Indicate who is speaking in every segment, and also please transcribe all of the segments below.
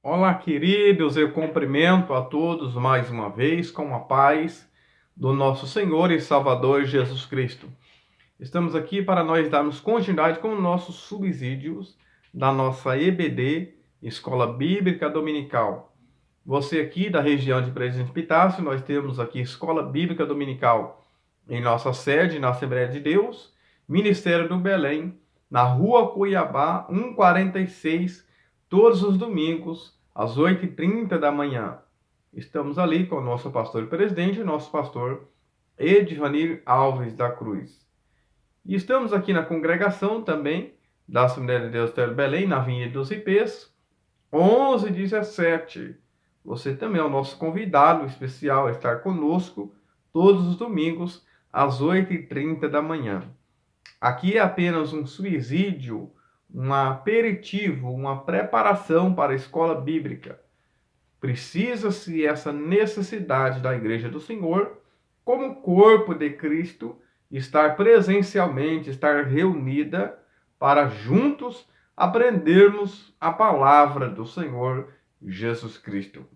Speaker 1: Olá, queridos, eu cumprimento a todos mais uma vez com a paz do nosso Senhor e Salvador Jesus Cristo. Estamos aqui para nós darmos continuidade com nossos subsídios da nossa EBD, Escola Bíblica Dominical. Você aqui da região de Presidente Epitácio, nós temos aqui Escola Bíblica Dominical em nossa sede, na Assembleia de Deus, Ministério do Belém, na Rua Cuiabá, 146, todos os domingos, às 8h30 da manhã. Estamos ali com o nosso pastor e presidente, nosso pastor Edvanir Alves da Cruz. E estamos aqui na congregação também da Assembleia de Deus do Belém, na Avenida dos Ipês, 1117. Você também é o nosso convidado especial a estar conosco todos os domingos, às 8h30 da manhã. Aqui é apenas um subsídio, um aperitivo, uma preparação para a escola bíblica. Precisa-se essa necessidade da Igreja do Senhor, como corpo de Cristo, estar presencialmente, estar reunida para juntos aprendermos a palavra do Senhor Jesus Cristo.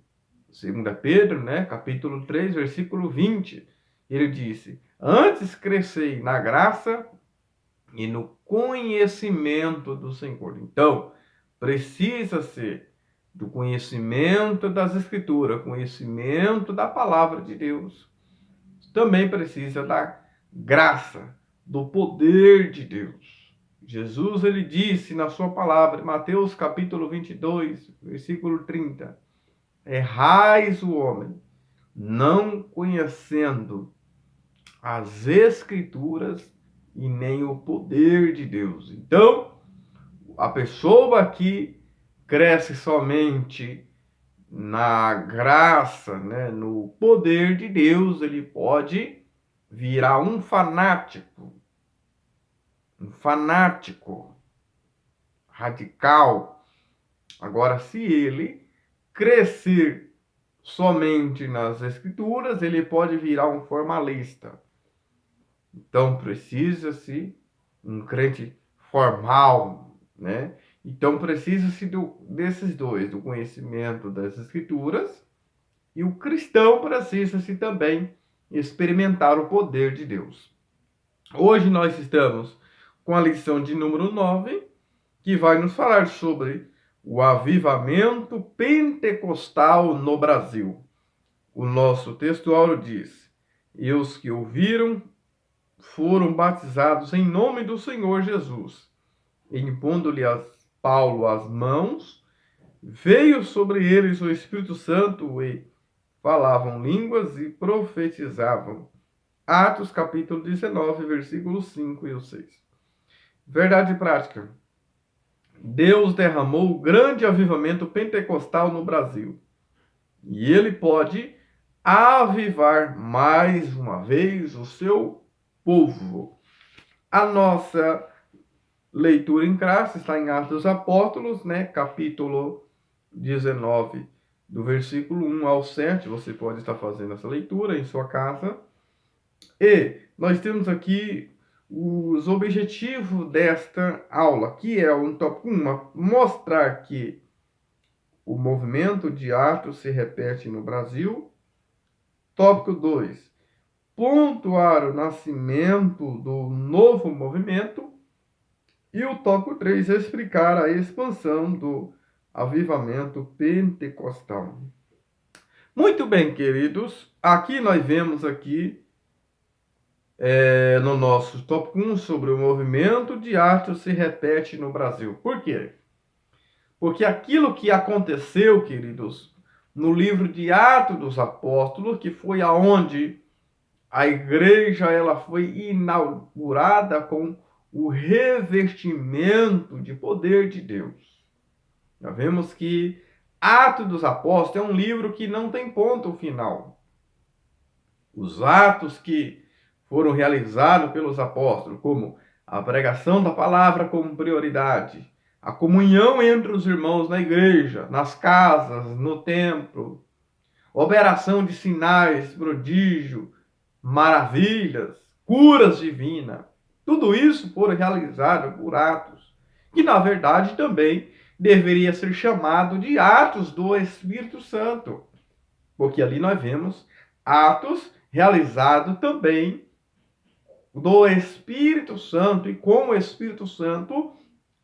Speaker 1: 2 Pedro, capítulo 3, versículo 20, ele disse: antes crescei na graça e no conhecimento do Senhor. Então, precisa-se do conhecimento das Escrituras, conhecimento da palavra de Deus. Também precisa da graça, do poder de Deus. Jesus, ele disse na sua palavra, Mateus capítulo 22, versículo 30, errais o homem, não conhecendo as Escrituras e nem o poder de Deus. Então, a pessoa que cresce somente na graça, no poder de Deus, ele pode virar um fanático radical. Agora, se ele crescer somente nas Escrituras, ele pode virar um formalista. Então, precisa-se um crente formal, Então, precisa-se desses dois, do conhecimento das Escrituras, e o cristão precisa-se também experimentar o poder de Deus. Hoje nós estamos com a lição de número 9, que vai nos falar sobre o avivamento pentecostal no Brasil. O nosso textuário diz: e os que ouviram foram batizados em nome do Senhor Jesus. E impondo-lhe Paulo as mãos, veio sobre eles o Espírito Santo e falavam línguas e profetizavam. Atos capítulo 19, versículos 5 e 6. Verdade prática. Deus derramou grande avivamento pentecostal no Brasil. E ele pode avivar mais uma vez o seu povo. A nossa leitura em classe está em Atos dos Apóstolos, capítulo 19, do versículo 1 ao 7. Você pode estar fazendo essa leitura em sua casa. E nós temos aqui os objetivos desta aula, que é um tópico 1, mostrar que o movimento de Atos se repete no Brasil. Tópico 2, pontuar o nascimento do novo movimento. E o tópico 3, explicar a expansão do avivamento pentecostal. Muito bem, queridos, aqui nós vemos aqui no nosso tópico 1 sobre o movimento de Atos se repete no Brasil. Por quê? Porque aquilo que aconteceu, queridos, no livro de Atos dos Apóstolos, que foi aonde a igreja ela foi inaugurada com o revestimento de poder de Deus. Já vemos que Atos dos Apóstolos é um livro que não tem ponto final. Os atos que foram realizados pelos apóstolos, como a pregação da palavra como prioridade, a comunhão entre os irmãos na igreja, nas casas, no templo, operação de sinais, prodígio, maravilhas, curas divinas. Tudo isso foi realizado por Atos, que na verdade também deveria ser chamado de Atos do Espírito Santo, porque ali nós vemos atos realizados também do Espírito Santo e com o Espírito Santo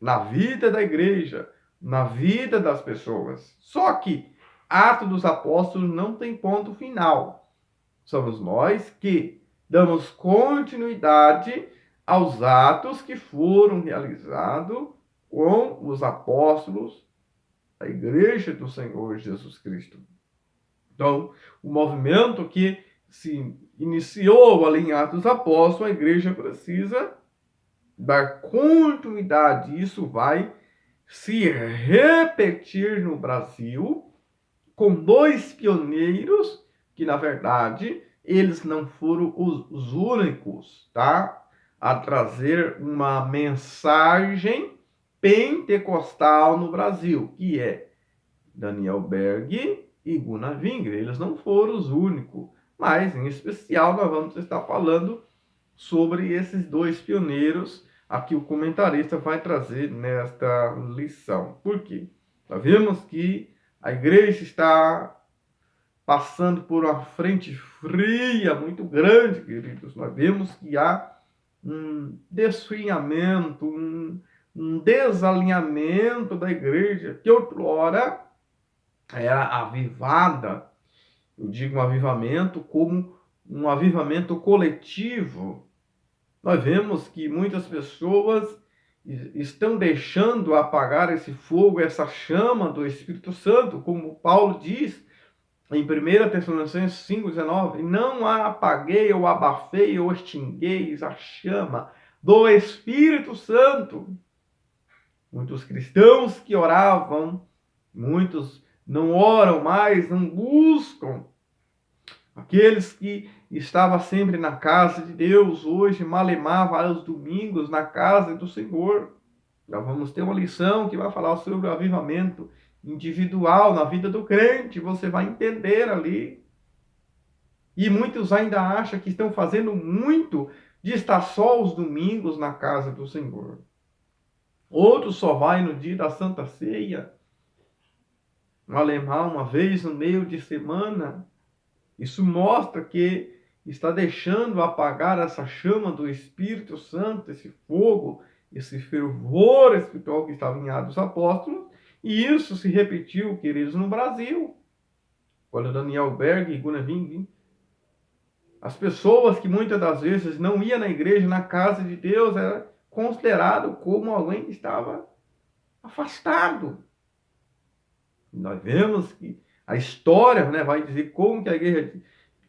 Speaker 1: na vida da igreja, na vida das pessoas. Só que Atos dos Apóstolos não tem ponto final. Somos nós que damos continuidade aos atos que foram realizados com os apóstolos da igreja do Senhor Jesus Cristo. Então, o movimento que se iniciou ali em Atos dos Apóstolos, a igreja precisa dar continuidade. Isso vai se repetir no Brasil com dois pioneiros que, na verdade, eles não foram os únicos, tá? A trazer uma mensagem pentecostal no Brasil, que é Daniel Berg e Gunnar Wingre. Eles não foram os únicos, mas, em especial, nós vamos estar falando sobre esses dois pioneiros aqui o comentarista vai trazer nesta lição. Por quê? Nós vemos que a igreja está passando por uma frente fria muito grande, queridos. Nós vemos que há um desfinhamento, um desalinhamento da igreja, que outrora era avivada. Eu digo um avivamento como um avivamento coletivo. Nós vemos que muitas pessoas estão deixando apagar esse fogo, essa chama do Espírito Santo, como Paulo diz em 1 Tessalonicenses 5,19, não a apaguei, ou abafei, ou extingueis a chama do Espírito Santo. Muitos cristãos que oravam, muitos não oram mais, não buscam. Aqueles que estavam sempre na casa de Deus, hoje malemar aos domingos na casa do Senhor. Nós vamos ter uma lição que vai falar sobre o avivamento individual na vida do crente. Você vai entender ali. E muitos ainda acham que estão fazendo muito de estar só os domingos na casa do Senhor. Outros só vai no dia da Santa Ceia. Malemar uma vez no meio de semana. Isso mostra que está deixando apagar essa chama do Espírito Santo, esse fogo, esse fervor espiritual que estava em Atos dos Apóstolos. E isso se repetiu, queridos, no Brasil. Quando Daniel Berg e Gunnar Wingre, as pessoas que muitas das vezes não iam na igreja, na casa de Deus, era considerado como alguém que estava afastado. Nós vemos que a história, né, vai dizer como que a igreja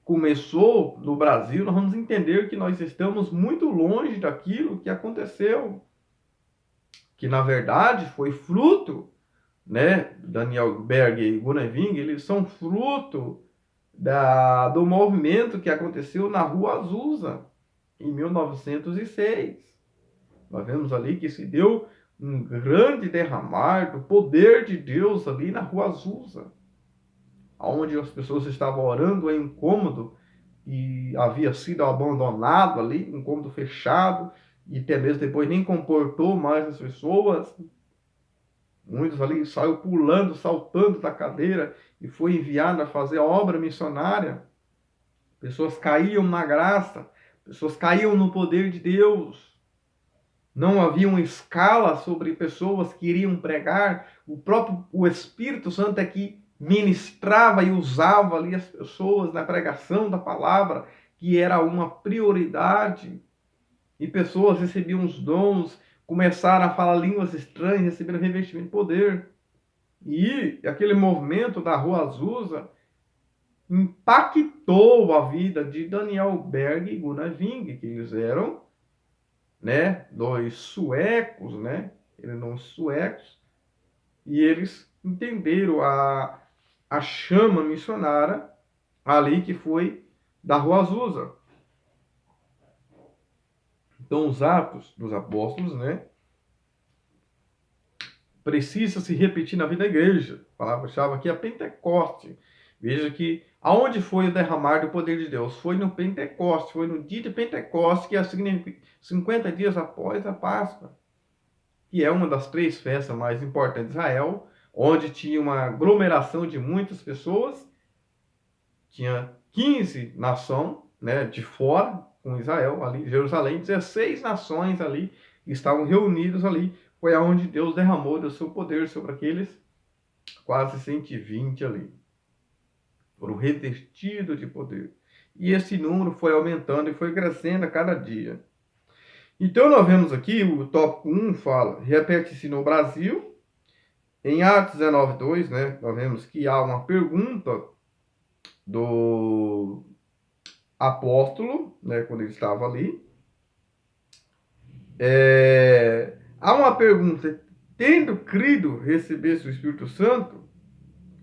Speaker 1: começou no Brasil. Nós vamos entender que nós estamos muito longe daquilo que aconteceu, que na verdade foi fruto, né, Daniel Berg e Gunnar Wingre, eles são fruto do movimento que aconteceu na Rua Azusa, em 1906. Nós vemos ali que se deu um grande derramar do poder de Deus ali na Rua Azusa, onde as pessoas estavam orando em um cômodo e havia sido abandonado ali, um cômodo fechado, e até mesmo depois nem comportou mais as pessoas. Muitos ali saiu pulando, saltando da cadeira e foi enviado a fazer a obra missionária. Pessoas caíam na graça, pessoas caíam no poder de Deus. Não havia uma escala sobre pessoas que iriam pregar. O Espírito Santo é que ministrava e usava ali as pessoas na pregação da palavra, que era uma prioridade. E pessoas recebiam os dons, começaram a falar línguas estranhas, receberam revestimento de poder. E aquele movimento da Rua Azusa impactou a vida de Daniel Berg e Gunnar Wingre, que eles eram, né, dois suecos, né, eles não suecos, e eles entenderam a chama missionária ali que foi da Rua Azusa. Então, os Atos dos Apóstolos, né, precisa se repetir na vida da igreja. A palavra-chave aqui é Pentecoste. Veja que aonde foi o derramar do poder de Deus? Foi no Pentecoste, foi no dia de Pentecoste, que é 50 dias após a Páscoa. que é uma das 3 festas mais importantes de Israel, onde tinha uma aglomeração de muitas pessoas, tinha 15 nações, né, de fora, com Israel, ali em Jerusalém, 16 nações ali, estavam reunidos ali, foi aonde Deus derramou do seu poder sobre aqueles quase 120 ali. Foram revestidos de poder. E esse número foi aumentando e foi crescendo a cada dia. Então, nós vemos aqui, o tópico 1 fala, repete-se no Brasil. Em Atos 19:2, né, nós vemos que há uma pergunta do apóstolo, né, quando ele estava ali. Há uma pergunta, tendo crido recebesse o Espírito Santo,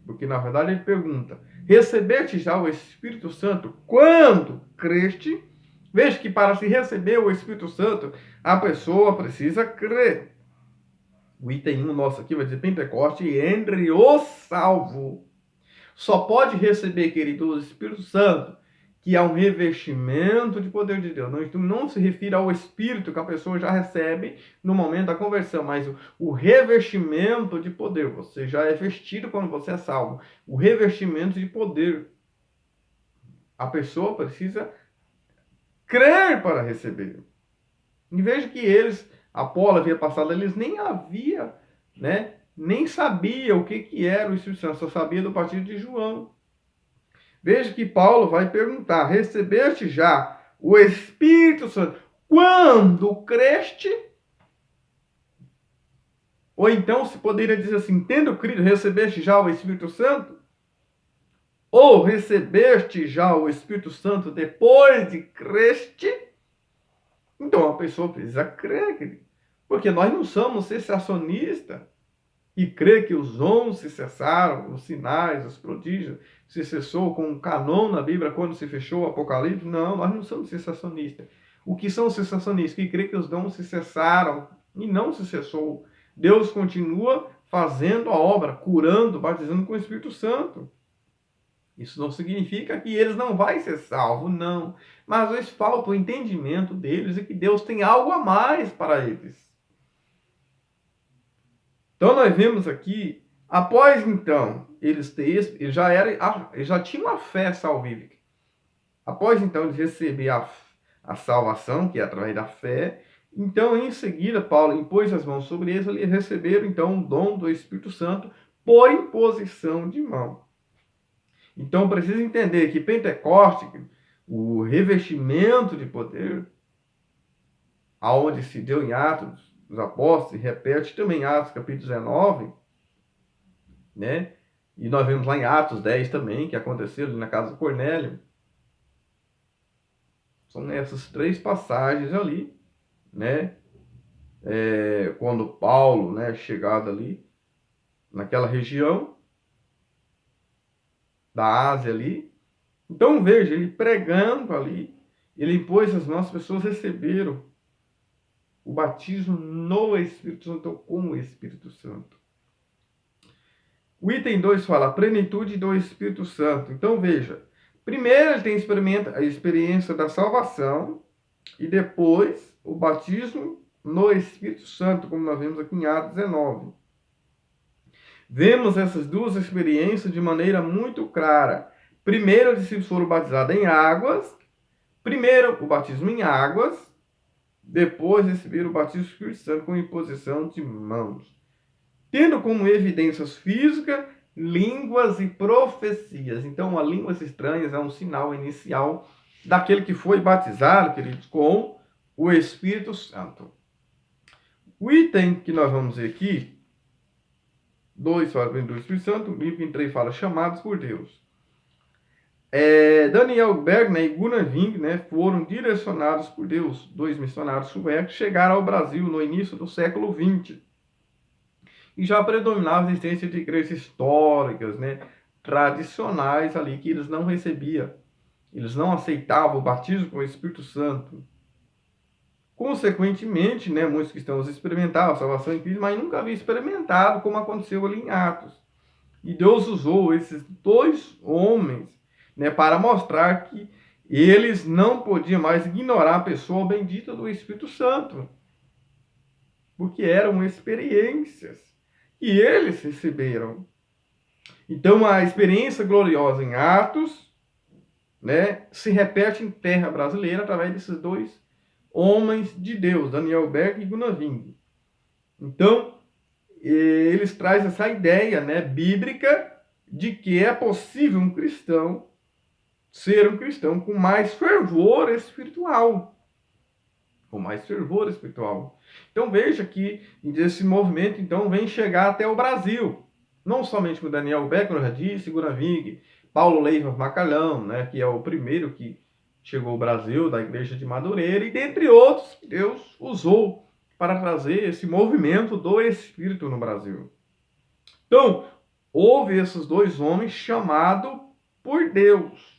Speaker 1: porque na verdade ele pergunta, recebeste já o Espírito Santo quando creste? Veja que para se receber o Espírito Santo, a pessoa precisa crer. O item 1 nosso aqui vai dizer Pentecoste entre os salvos. Só pode receber, querido, o Espírito Santo, que é um revestimento de poder de Deus. Não se refere ao Espírito que a pessoa já recebe no momento da conversão, mas o revestimento de poder. Você já é vestido quando você é salvo. O revestimento de poder. A pessoa precisa crer para receber. E veja que eles, Apolo havia passado, eles nem havia, né? Nem sabia o que era o Espírito Santo, só sabia do partido de João. Veja que Paulo vai perguntar, recebeste já o Espírito Santo quando creste? Ou então se poderia dizer assim, tendo crido, recebeste já o Espírito Santo? Ou recebeste já o Espírito Santo depois de creste? Então a pessoa precisa crer, querido. Porque nós não somos cessacionistas e crê que os dons se cessaram, os sinais, os prodígios se cessou com o canon na Bíblia quando se fechou o Apocalipse. Não, nós não somos cessacionistas. O que são cessacionistas? Que crê que os dons se cessaram e não se cessou. Deus continua fazendo a obra, curando, batizando com o Espírito Santo. Isso não significa que eles não vão ser salvos, não. Mas às vezes falta o entendimento deles e que Deus tem algo a mais para eles. Então nós vemos aqui, após então eles já tinham uma fé salvífica. Após então eles receber a salvação, que é através da fé, então em seguida Paulo impôs as mãos sobre eles e receberam então o dom do Espírito Santo por imposição de mão. Então precisa entender que Pentecoste, o revestimento de poder, aonde se deu em Atos dos Apóstolos, e repete também em Atos capítulo 19, né? E nós vemos lá em Atos 10 também, que aconteceu ali na casa de Cornélio. São essas 3 passagens ali, né? Quando Paulo, né, chegado ali, naquela região da Ásia ali. Então veja, ele pregando ali, ele impôs as mãos, as pessoas receberam o batismo no Espírito Santo, ou com o Espírito Santo. O item 2 fala a plenitude do Espírito Santo. Então veja, primeiro ele tem a experiência da salvação e depois o batismo no Espírito Santo, como nós vemos aqui em Atos 19. Vemos essas duas experiências de maneira muito clara. Primeiro, os discípulos foram batizados em águas. Primeiro, o batismo em águas. Depois, receberam o batismo do Espírito Santo com imposição de mãos. Tendo como evidências físicas, línguas e profecias. Então, as línguas estranhas é um sinal inicial daquele que foi batizado, queridos, com o Espírito Santo. O item que nós vamos ver aqui, 2 fala do Espírito Santo, o item 3 fala chamados por Deus. Daniel Bergman e Gunnar Wing, né, foram direcionados por Deus, 2 missionários suecos, chegaram ao Brasil no início do século XX. E já predominava a existência de igrejas históricas, né, tradicionais ali, que eles não recebiam. Eles não aceitavam o batismo com o Espírito Santo. Consequentemente, né, muitos cristãos experimentavam a salvação em Cristo, mas nunca haviam experimentado como aconteceu ali em Atos. E Deus usou esses 2 homens, né, para mostrar que eles não podiam mais ignorar a pessoa bendita do Espírito Santo. porque eram experiências que eles receberam. Então, a experiência gloriosa em Atos, né, se repete em terra brasileira através desses dois homens de Deus, Daniel Berg e Gunnar Wing. Então, eles trazem essa ideia, né, bíblica de que é possível um cristão ser um cristão com mais fervor espiritual. Com mais fervor espiritual. Então veja que esse movimento então vem chegar até o Brasil. Não somente com Daniel Beck, eu já disse, Gunnar Wing, Paulo Leivas Macalhão, né, que é o primeiro que chegou ao Brasil, da igreja de Madureira, e dentre outros que Deus usou para trazer esse movimento do Espírito no Brasil. Então, houve esses dois homens chamados por Deus.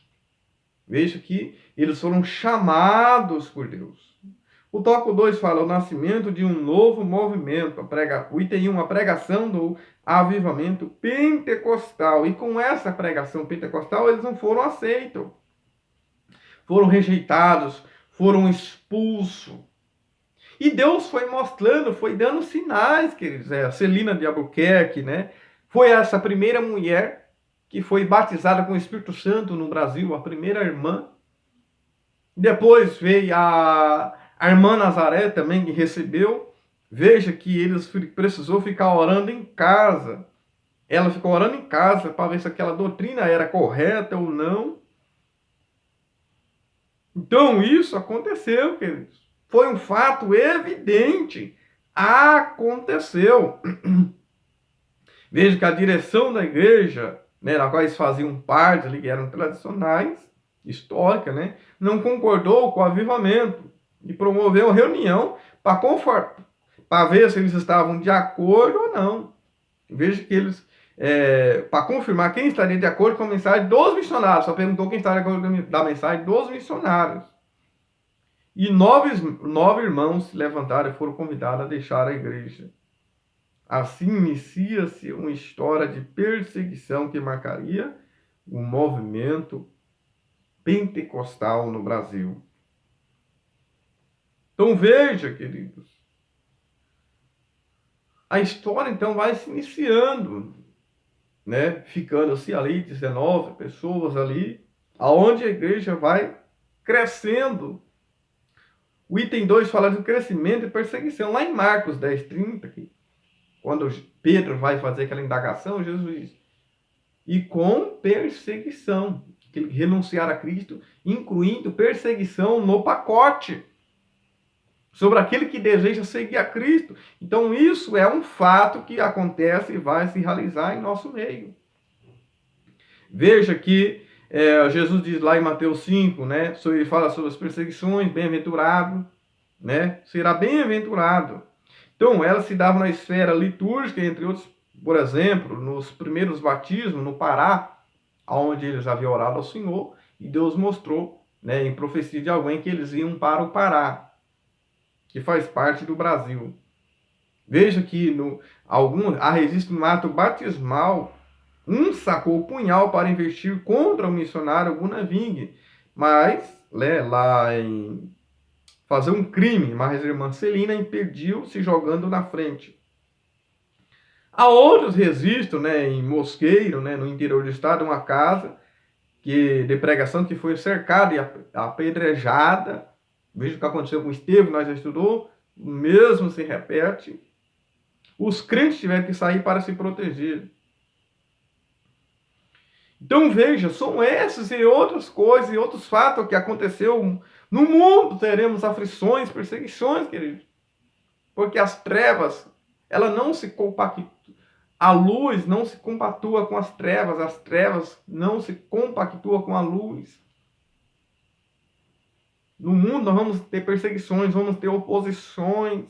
Speaker 1: Veja que eles foram chamados por Deus. O tópico 2 fala o nascimento de um novo movimento. O item 1, a pregação do avivamento pentecostal. E com essa pregação pentecostal, eles não foram aceitos. Foram rejeitados, foram expulsos. E Deus foi mostrando, foi dando sinais, queridos. A Celina de Albuquerque, né? Foi essa primeira mulher que foi batizada com o Espírito Santo no Brasil, a primeira irmã. Depois veio a irmã Nazaré também, que recebeu. Veja que eles precisou ficar orando em casa. Ela ficou orando em casa para ver se aquela doutrina era correta ou não. Então isso aconteceu, queridos. Foi um fato evidente. Aconteceu. Veja que a direção da igreja, né, na qual eles faziam parte, ali, que eram tradicionais, histórica, né, não concordou com o avivamento e promoveu uma reunião para ver se eles estavam de acordo ou não. Veja que eles, para confirmar quem estaria de acordo com a mensagem dos missionários, só perguntou quem estaria de acordo da mensagem dos missionários. E nove irmãos se levantaram e foram convidados a deixar a igreja. Assim inicia-se uma história de perseguição que marcaria o movimento pentecostal no Brasil. Então veja, queridos, a história então vai se iniciando, né? Ficando-se ali 19 pessoas ali, aonde a igreja vai crescendo. O item 2 fala de crescimento e perseguição. Lá em Marcos 10:30, quando Pedro vai fazer aquela indagação, Jesus diz, e com perseguição, que renunciar a Cristo, incluindo perseguição no pacote, sobre aquele que deseja seguir a Cristo. Então isso é um fato que acontece e vai se realizar em nosso meio. Veja que Jesus diz lá em Mateus 5, né, ele fala sobre as perseguições, bem-aventurado, né, será bem-aventurado. Então, ela se dava na esfera litúrgica, entre outros, por exemplo, nos primeiros batismos no Pará, onde eles haviam orado ao Senhor, e Deus mostrou, né, em profecia de alguém, que eles iam para o Pará, que faz parte do Brasil. Veja que há registro no ato batismal, um sacou o punhal para investir contra o missionário Gunnar Wing, mas lá em fazer um crime, mas a irmã Celina impediu se jogando na frente. Há outros registros, né, em Mosqueiro, né, no interior do estado, uma casa de pregação que foi cercada e apedrejada. Veja o que aconteceu com Estevão, nós já estudou, o mesmo se repete. Os crentes tiveram que sair para se proteger. Então veja, são essas e outras coisas e outros fatos que aconteceu no mundo. Teremos aflições, perseguições, queridos. Porque as trevas, ela não se compactua. A luz não se compactua com as trevas não se compactuam com a luz. No mundo nós vamos ter perseguições, vamos ter oposições,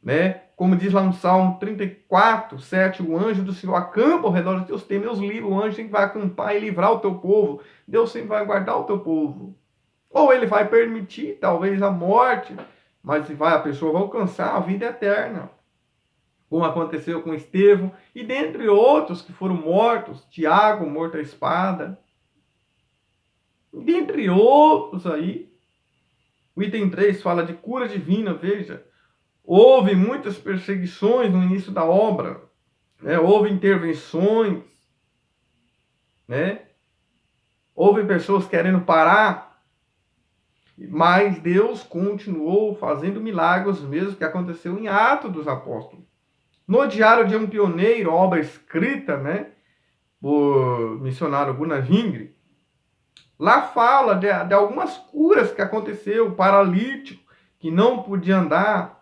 Speaker 1: né? Como diz lá no Salmo 34:7, o anjo do Senhor acampa ao redor dos teus teus livros, o anjo sempre vai acampar e livrar o teu povo. Deus sempre vai guardar o teu povo. Ou ele vai permitir, talvez, a morte, mas a pessoa vai alcançar a vida eterna. Como aconteceu com Estevão, e dentre outros que foram mortos, Tiago, morto à espada. Dentre outros aí. O item 3 fala de cura divina, veja. Houve muitas perseguições no início da obra, né? Houve intervenções, né? Houve pessoas querendo parar, mas Deus continuou fazendo milagres, mesmo que aconteceu em Atos dos Apóstolos. No Diário de um Pioneiro, obra escrita, né, por missionário Gunnar Vingre, lá fala de algumas curas que aconteceu. O paralítico que não podia andar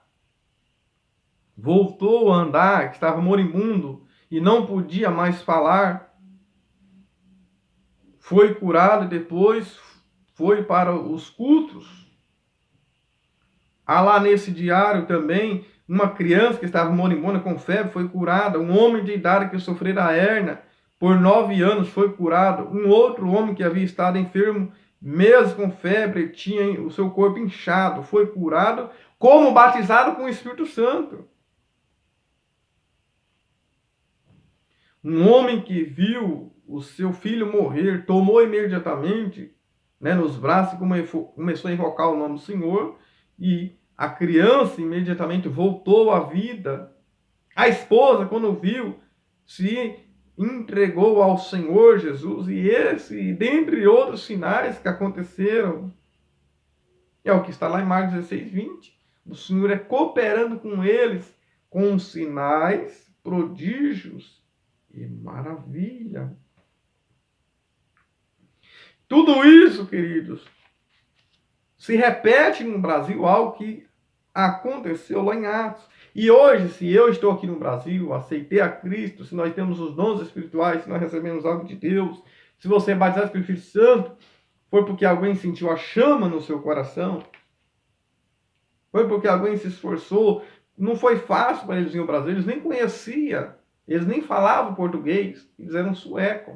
Speaker 1: voltou a andar, que estava moribundo e não podia mais falar, foi curado e depois foi para os cultos. Há lá nesse diário também uma criança que estava moribunda com febre foi curada, um homem de idade que sofrera hérnia por 9 anos foi curado, um outro homem que havia estado enfermo, mesmo com febre, tinha o seu corpo inchado, foi curado, como batizado com o Espírito Santo. Um homem que viu o seu filho morrer, tomou imediatamente, né, nos braços e começou a invocar o nome do Senhor, e a criança imediatamente voltou à vida. A esposa, quando viu, se entregou ao Senhor Jesus, e esse, dentre outros sinais que aconteceram, é o que está lá em Marcos 16, 20. O Senhor é cooperando com eles, com sinais, prodígios e maravilha. Tudo isso, queridos, se repete no Brasil, algo que aconteceu lá em Atos. E hoje, se eu estou aqui no Brasil, aceitei a Cristo, se nós temos os dons espirituais, se nós recebemos algo de Deus, se você é batizado pelo Espírito Santo, foi porque alguém sentiu a chama no seu coração, foi porque alguém se esforçou. Não foi fácil para eles ir ao Brasil, eles nem conheciam, eles nem falavam português, eles eram suecos.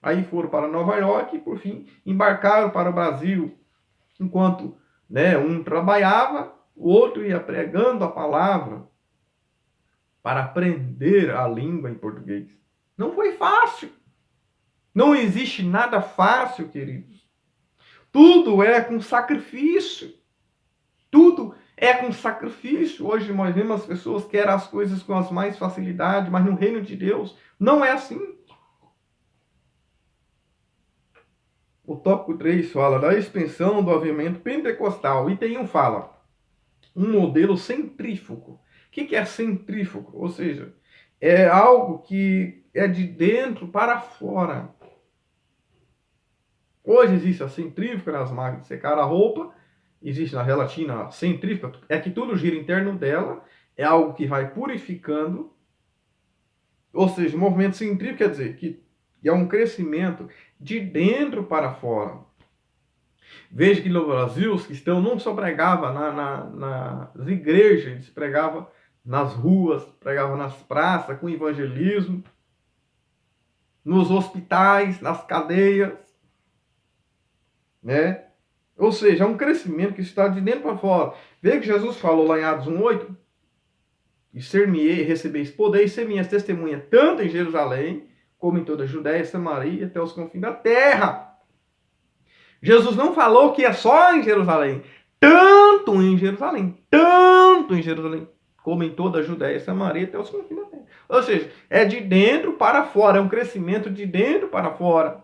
Speaker 1: Aí foram para Nova York e, por fim, embarcaram para o Brasil. Enquanto, né, um trabalhava, o outro ia pregando a palavra para aprender a língua em português. Não foi fácil. Não existe nada fácil, queridos. Tudo é com sacrifício. Tudo é com sacrifício. Hoje nós vemos as pessoas que querem as coisas com as mais facilidade, mas no reino de Deus não é assim. O tópico 3 fala da expansão do avivamento pentecostal. Item 1 fala um modelo centrífugo. O que é centrífugo? Ou seja, é algo que é de dentro para fora. Hoje existe a centrífuga nas máquinas de secar a roupa, existe na gelatina a centrífuga, é que tudo gira interno dela, é algo que vai purificando. Ou seja, o movimento centrífugo quer dizer que é um crescimento de dentro para fora. Veja que no Brasil os cristãos não só pregavam nas igrejas, eles pregavam nas ruas, pregavam nas praças, com evangelismo, nos hospitais, nas cadeias, né? Ou seja, é um crescimento que está de dentro para fora. Veja que Jesus falou lá em Atos 1:8, e ser-me-ei, recebeis poder e ser minhas testemunhas, tanto em Jerusalém, como em toda a Judéia, Samaria, até os confins da terra. Jesus não falou que é só em Jerusalém, tanto em Jerusalém, como em toda a Judéia, Samaria, até os confins da terra. Ou seja, é de dentro para fora, é um crescimento de dentro para fora.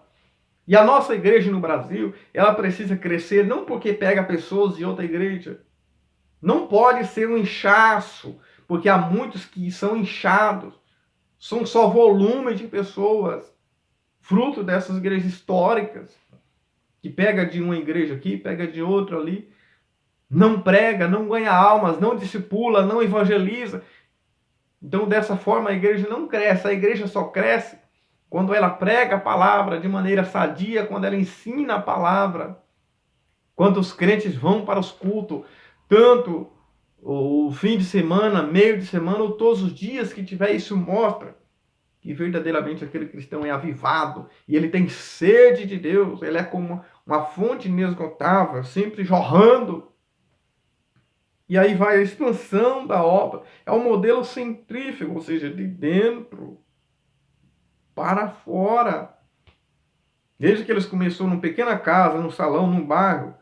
Speaker 1: E a nossa igreja no Brasil, ela precisa crescer não porque pega pessoas de outra igreja. Não pode ser um inchaço, porque há muitos que são inchados. São só volume de pessoas, fruto dessas igrejas históricas, que pega de uma igreja aqui, pega de outra ali, não prega, não ganha almas, não discipula, não evangeliza. Então, dessa forma, a igreja não cresce. A igreja só cresce quando ela prega a palavra de maneira sadia, quando ela ensina a palavra. Quando os crentes vão para os cultos, tanto o fim de semana, meio de semana, ou todos os dias que tiver, isso mostra que verdadeiramente aquele cristão é avivado e ele tem sede de Deus. Ele é como uma fonte inesgotável, sempre jorrando. E aí vai a expansão da obra. É um modelo centrífugo, ou seja, de dentro para fora. Desde que eles começaram numa pequena casa, num salão, num bairro,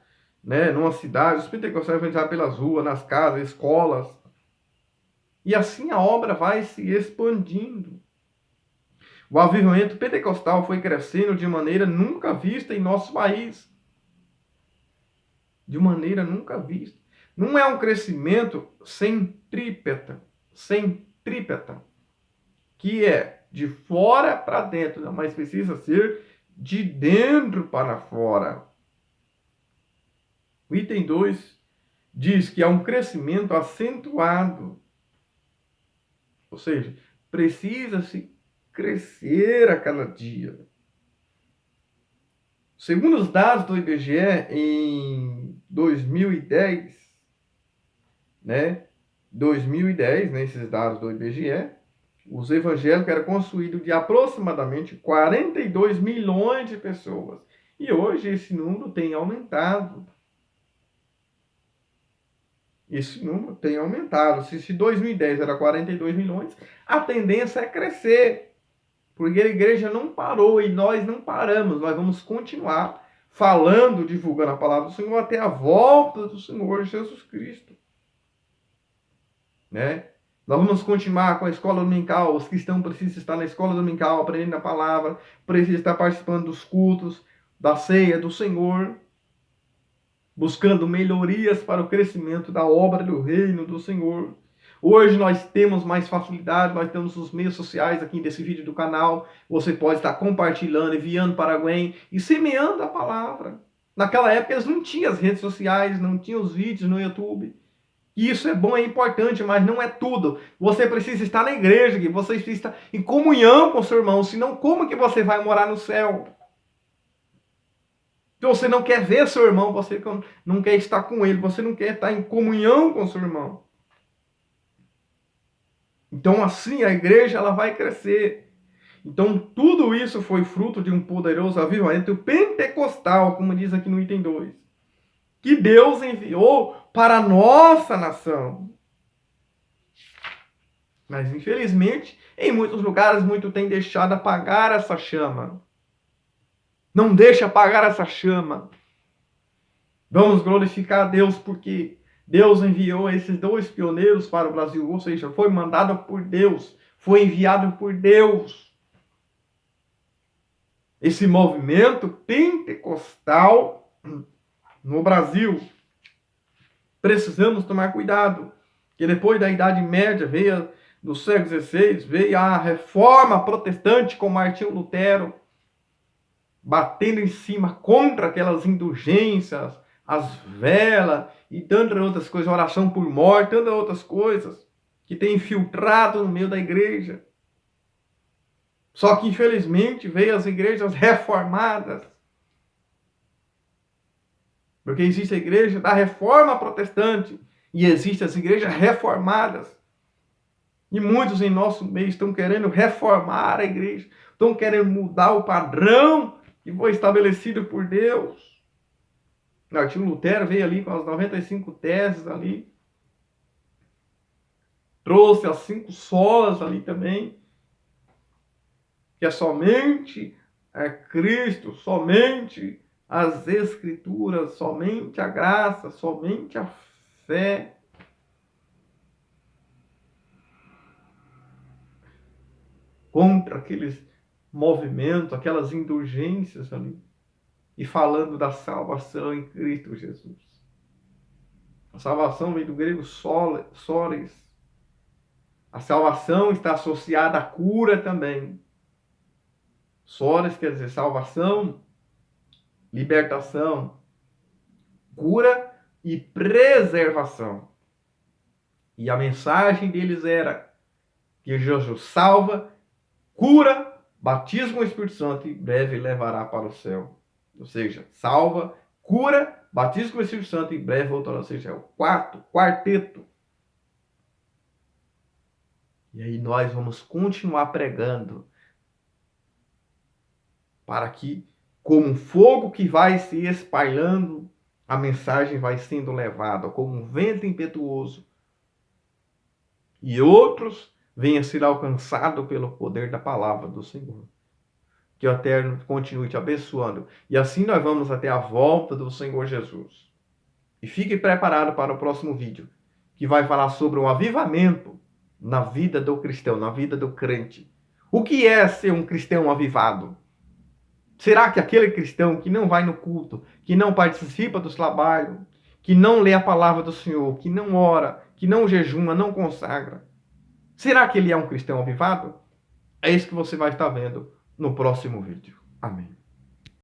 Speaker 1: né, numa cidade, os pentecostais vão entrar pelas ruas, nas casas, escolas. E assim a obra vai se expandindo. O avivamento pentecostal foi crescendo de maneira nunca vista em nosso país. De maneira nunca vista. Não é um crescimento centrípeta, que é de fora para dentro, não, mas precisa ser de dentro para fora. O item 2 diz que há um crescimento acentuado. Ou seja, precisa-se crescer a cada dia. Segundo os dados do IBGE, em 2010, né? 2010, né, esses dados do IBGE, os evangélicos eram constituídos de aproximadamente 42 milhões de pessoas. E hoje esse número tem aumentado. Esse número tem aumentado. Se 2010 era 42 milhões, a tendência é crescer. Porque a igreja não parou e nós não paramos. Nós vamos continuar falando, divulgando a palavra do Senhor até a volta do Senhor Jesus Cristo. Né? Nós vamos continuar com a escola dominical. Os cristãos precisam estar na escola dominical, aprendendo a palavra, precisam estar participando dos cultos, da ceia do Senhor, buscando melhorias para o crescimento da obra do reino do Senhor. Hoje nós temos mais facilidade, nós temos os meios sociais aqui desse vídeo do canal. Você pode estar compartilhando, enviando para alguém e semeando a palavra. Naquela época eles não tinham as redes sociais, não tinham os vídeos no YouTube. Isso é bom, é importante, mas não é tudo. Você precisa estar na igreja, você precisa estar em comunhão com o seu irmão, senão como que você vai morar no céu? Se você não quer ver seu irmão, você não quer estar com ele, você não quer estar em comunhão com seu irmão. Então assim a igreja ela vai crescer. Então tudo isso foi fruto de um poderoso avivamento pentecostal, como diz aqui no item 2, que Deus enviou para a nossa nação. Mas infelizmente, em muitos lugares, muito tem deixado apagar essa chama. Não deixa apagar essa chama. Vamos glorificar a Deus porque Deus enviou esses 2 pioneiros para o Brasil, ou seja, foi mandado por Deus, foi enviado por Deus. Esse movimento pentecostal no Brasil. Precisamos tomar cuidado, que depois da Idade Média, veio do século XVI, veio a reforma protestante com Martinho Lutero, batendo em cima contra aquelas indulgências, as velas e tantas outras coisas, oração por morte, tantas outras coisas que tem infiltrado no meio da igreja. Só que infelizmente veio as igrejas reformadas. Porque existe a igreja da reforma protestante e existem as igrejas reformadas. E muitos em nosso meio estão querendo reformar a igreja, estão querendo mudar o padrão que foi estabelecido por Deus. Martinho Lutero veio ali com as 95 teses ali, trouxe as 5 solas ali também, que é somente Cristo, somente as Escrituras, somente a graça, somente a fé. Contra aqueles movimentos, aquelas indulgências ali. E falando da salvação em Cristo Jesus. A salvação vem do grego sores. A salvação está associada à cura também. Sores quer dizer salvação, libertação, cura e preservação. E a mensagem deles era que Jesus salva, cura, batismo com o Espírito Santo e breve levará para o céu. Ou seja, salva, cura, batismo com o Espírito Santo e breve voltará. Ou seja, é o quarteto. E aí nós vamos continuar pregando para que, como um fogo que vai se espalhando, a mensagem vai sendo levada como um vento impetuoso. E outros venham a ser alcançados pelo poder da palavra do Senhor. Que o Eterno continue te abençoando. E assim nós vamos até a volta do Senhor Jesus. E fique preparado para o próximo vídeo, que vai falar sobre o avivamento na vida do cristão, na vida do crente. O que é ser um cristão avivado? Será que aquele cristão que não vai no culto, que não participa dos trabalhos, que não lê a palavra do Senhor, que não ora, que não jejuma, não consagra, será que ele é um cristão avivado? É isso que você vai estar vendo no próximo vídeo. Amém.